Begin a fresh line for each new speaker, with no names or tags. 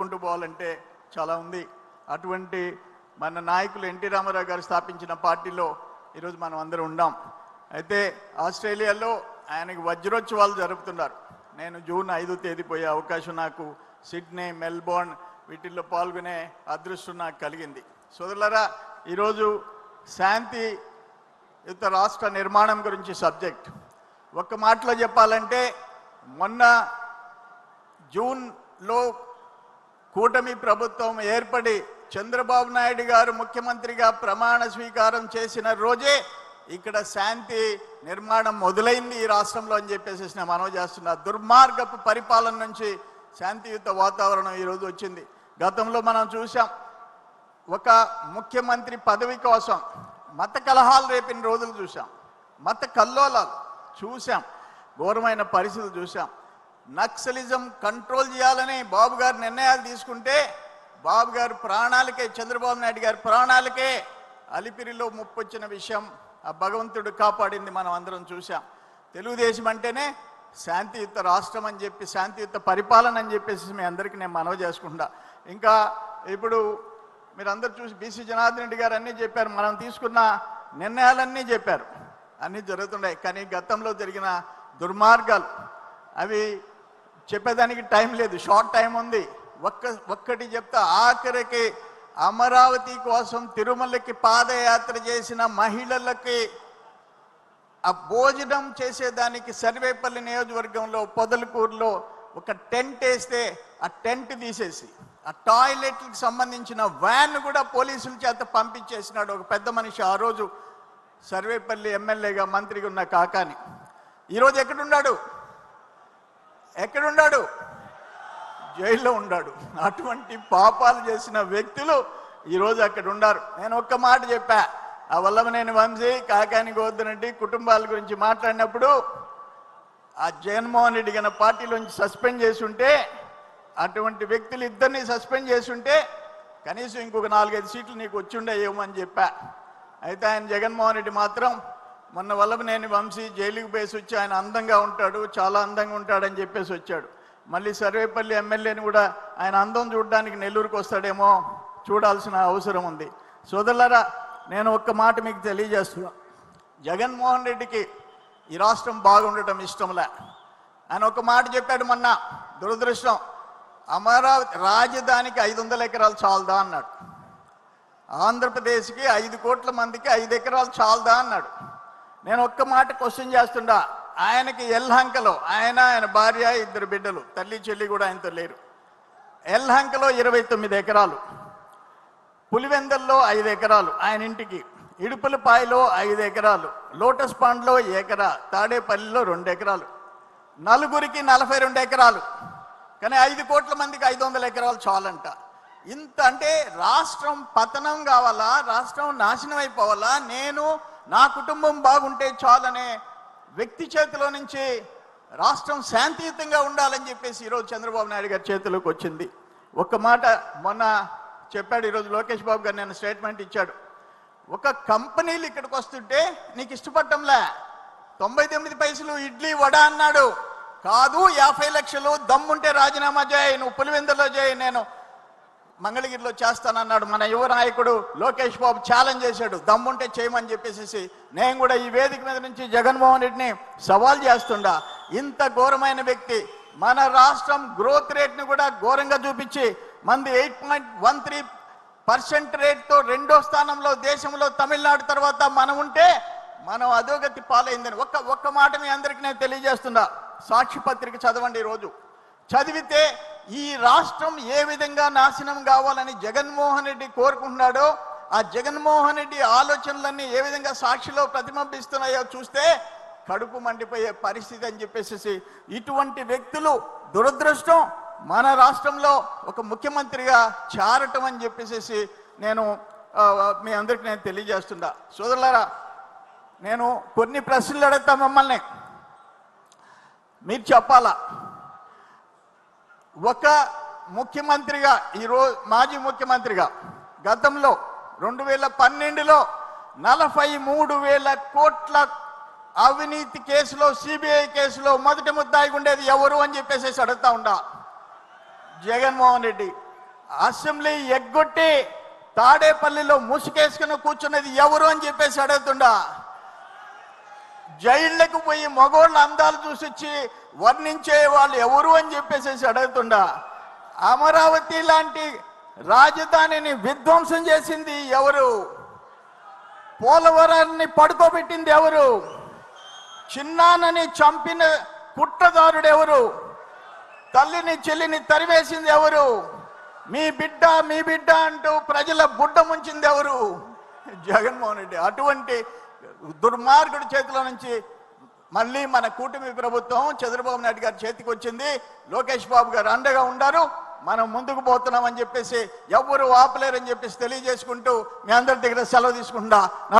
కుంటూ పోవాలంటే చాలా ఉంది. అటువంటి మన నాయకులు ఎన్టీ రామారావు గారు స్థాపించిన పార్టీలో ఈరోజు మనం అందరం ఉన్నాం. అయితే ఆస్ట్రేలియాలో ఆయనకి వజ్రోత్సవాలు జరుపుతున్నారు. నేను జూన్ 5వ తేదీ పోయే అవకాశం నాకు సిడ్నీ, మెల్బోర్న్ వీటిల్లో పాల్గొనే అదృష్టం నాకు కలిగింది. సోదరులారా, ఈరోజు శాంతియుత రాష్ట్ర నిర్మాణం గురించి సబ్జెక్ట్. ఒక్క మాటలో చెప్పాలంటే, మొన్న జూన్లో కూటమి ప్రభుత్వం ఏర్పడి చంద్రబాబు నాయుడు గారు ముఖ్యమంత్రిగా ప్రమాణ స్వీకారం చేసిన రోజే ఇక్కడ శాంతి నిర్మాణం మొదలైంది ఈ రాష్ట్రంలో అని చెప్పేసి నేను మనవి చేస్తున్నా. దుర్మార్గపు పరిపాలన నుంచి శాంతియుత వాతావరణం ఈరోజు వచ్చింది. గతంలో మనం చూసాం, ఒక ముఖ్యమంత్రి పదవి కోసం మత కలహాలు రేపిన రోజులు చూసాం, మత కల్లోలాలు చూసాం, ఘోరమైన పరిస్థితులు చూసాం. నక్సలిజం కంట్రోల్ చేయాలని బాబు గారు నిర్ణయాలు తీసుకుంటే బాబు గారు ప్రాణాలకే, చంద్రబాబు నాయుడు గారి ప్రాణాలకే అలిపిరిలో ముప్పొచ్చిన విషయం ఆ భగవంతుడు కాపాడింది మనం అందరం చూసాం. తెలుగుదేశం అంటేనే శాంతియుత రాష్ట్రం అని చెప్పి, శాంతియుత పరిపాలన అని చెప్పేసి మీ అందరికీ నేను మనవి చేసుకుంటా. ఇంకా ఇప్పుడు మీరందరూ చూసి బీసీ జనార్దన్ రెడ్డి గారు అన్నీ చెప్పారు, మనం తీసుకున్న నిర్ణయాలన్నీ చెప్పారు, అన్నీ జరుగుతున్నాయి. కానీ గతంలో జరిగిన దుర్మార్గాలు అవి చెప్పేదానికి టైం లేదు, షార్ట్ టైం ఉంది. ఒక్కటి చెప్తా, ఆఖరికి అమరావతి కోసం తిరుమలకి పాదయాత్ర చేసిన మహిళలకి ఆ భోజనం చేసేదానికి సర్వేపల్లి నియోజకవర్గంలో పొదలకూరులో ఒక టెంట్ వేస్తే ఆ టెంట్ తీసేసి ఆ టాయిలెట్కి సంబంధించిన వ్యాన్ కూడా పోలీసుల చేత పంపించేసినాడు ఒక పెద్ద మనిషి. ఆ రోజు సర్వేపల్లి ఎమ్మెల్యేగా మంత్రిగా ఉన్న కాకాని. ఈరోజు ఎక్కడున్నాడు? జైల్లో ఉన్నాడు. అటువంటి పాపాలు చేసిన వ్యక్తులు ఈరోజు అక్కడ ఉన్నారు. నేను ఒక్క మాట చెప్పా, ఆ వల్లభనేని వంశీ, కాకాని గోవర్ధన్ రెడ్డి కుటుంబాల గురించి మాట్లాడినప్పుడు ఆ జగన్మోహన్ రెడ్డి గారి పార్టీలోంచి సస్పెండ్ చేసి ఉంటే, అటువంటి వ్యక్తులు ఇద్దరిని సస్పెండ్ చేసి ఉంటే కనీసం ఇంకొక 4-5 సీట్లు నీకు వచ్చిండేమో అని చెప్పా. అయితే ఆయన జగన్మోహన్ రెడ్డి మాత్రం మొన్న వల్లభనేని వంశీ జైలుకి పోసి వచ్చి ఆయన అందంగా ఉంటాడు, చాలా అందంగా ఉంటాడని చెప్పేసి వచ్చాడు. మళ్ళీ సర్వేపల్లి ఎమ్మెల్యేని కూడా ఆయన అందం చూడడానికి నెల్లూరుకు వస్తాడేమో, చూడాల్సిన అవసరం ఉంది. సోదరులారా, నేను ఒక్క మాట మీకు తెలియజేస్తున్నా, జగన్మోహన్ రెడ్డికి ఈ రాష్ట్రం బాగుండటం ఇష్టంలే. ఆయన ఒక మాట చెప్పాడు మొన్న, దురదృష్టం, అమరావతి రాజధానికి 500 ఎకరాలు చాలదా అన్నాడు. ఆంధ్రప్రదేశ్కి 5 కోట్ల మందికి 5 ఎకరాలు చాలదా అన్నాడు. నేను ఒక్క మాట క్వశ్చన్ చేస్తుండా, ఆయనకి ఎల్హంకలో ఆయన భార్య 2 బిడ్డలు, తల్లి చెల్లి కూడా ఆయనతో లేరు. ఎల్హంకలో 29 ఎకరాలు, పులివెందల్లో 5 ఎకరాలు ఆయన ఇంటికి, ఇడుపులపాయలో 5 ఎకరాలు, లోటస్ పాండ్లో 1 ఎకరా, తాడేపల్లిలో 2 ఎకరాలు, నలుగురికి 42 ఎకరాలు. కానీ 5 కోట్ల మందికి 500 ఎకరాలు చాలంట. ఇంత అంటే రాష్ట్రం పతనం కావాలా, రాష్ట్రం నాశనం అయిపోవాలా, నేను నా కుటుంబం బాగుంటే చాలనే వ్యక్తి చేతిలో నుంచి రాష్ట్రం శాంతియుతంగా ఉండాలని చెప్పేసి ఈరోజు చంద్రబాబు నాయుడు గారి చేతిలోకి వచ్చింది. ఒక్క మాట మొన్న చెప్పాడు, ఈరోజు లోకేష్ బాబు గారు నేను స్టేట్మెంట్ ఇచ్చాడు. ఒక కంపెనీలు ఇక్కడికి వస్తుంటే నీకు ఇష్టపడటంలే, 99 పైసలు ఇడ్లీ వడ అన్నాడు. కాదు, 50 లక్షలు దమ్ముంటే రాజీనామా చేయి, నువ్వు పులివెందులో చేయి, నేను మంగళగిరిలో చేస్తానన్నాడు. మన యువ నాయకుడు లోకేష్ బాబు ఛాలెంజ్ చేశాడు, దమ్ముంటే చేయమని చెప్పేసి. నేను కూడా ఈ వేదిక మీద నుంచి జగన్మోహన్ రెడ్డిని సవాల్ చేస్తుండా. ఇంత ఘోరమైన వ్యక్తి మన రాష్ట్రం గ్రోత్ రేట్ని కూడా ఘోరంగా చూపించి, మంది 8.13% రేట్తో 2వ స్థానంలో దేశంలో తమిళనాడు తర్వాత మనం ఉంటే మనం అధోగతి పాలైందని ఒక్క మాట మీ అందరికీ నేను తెలియజేస్తున్నా. సాక్షి పత్రిక చదవండి, ఈరోజు చదివితే ఈ రాష్ట్రం ఏ విధంగా నాశనం కావాలని జగన్మోహన్ రెడ్డి కోరుకుంటున్నాడో, ఆ జగన్మోహన్ రెడ్డి ఆలోచనలన్నీ ఏ విధంగా సాక్షిలో ప్రతిబింబిస్తున్నాయో చూస్తే కడుపు మండిపోయే పరిస్థితి అని చెప్పేసి. ఇటువంటి వ్యక్తులు దురదృష్టం మన రాష్ట్రంలో ఒక ముఖ్యమంత్రిగా చేరటం అని చెప్పేసి నేను మీ అందరికీ నేను తెలియజేస్తున్నా. సోదరులారా, నేను కొన్ని ప్రశ్నలు అడుగుతా మిమ్మల్ని, మీరు చెప్పాలా. ఒక ముఖ్యమంత్రిగా, ఈరోజు మాజీ ముఖ్యమంత్రిగా, గతంలో 2012లో 43,000 కోట్ల అవినీతి కేసులో, సిబిఐ కేసులో మొదటి ముద్దాయిగా ఉండేది ఎవరు అని చెప్పేసి అడుగుతా ఉండా. జగన్మోహన్ రెడ్డి. అసెంబ్లీ ఎగ్గొట్టి తాడేపల్లిలో ముసుకేసుకుని కూర్చున్నది ఎవరు అని చెప్పేసి అడుగుతుండా. జైళ్లకు పోయి మగోళ్ళ అందాలు చూసొచ్చి వర్ణించే వాళ్ళు ఎవరు అని చెప్పేసి అడుగుతుండా. అమరావతి లాంటి రాజధానిని విధ్వంసం చేసింది ఎవరు? పోలవరాన్ని పడుకోబెట్టింది ఎవరు? చిన్నానని చంపిన కుట్రదారుడు ఎవరు? తల్లిని చెల్లిని తరివేసింది ఎవరు? మీ బిడ్డ అంటూ ప్రజల బుడ్డ ముంచింది ఎవరు? జగన్మోహన్ రెడ్డి. అటువంటి దుర్మార్గుడి చేతిలో నుంచి మళ్ళీ మన కూటమి ప్రభుత్వం చంద్రబాబు నాయుడు గారి చేతికి వచ్చింది. లోకేష్ బాబు గారు అండగా ఉండారు. మనం ముందుకు పోతున్నామని చెప్పేసి ఎవరు ఆపలేరని చెప్పేసి తెలియజేసుకుంటూ మీ అందరి దగ్గర సెలవు తీసుకుంటా.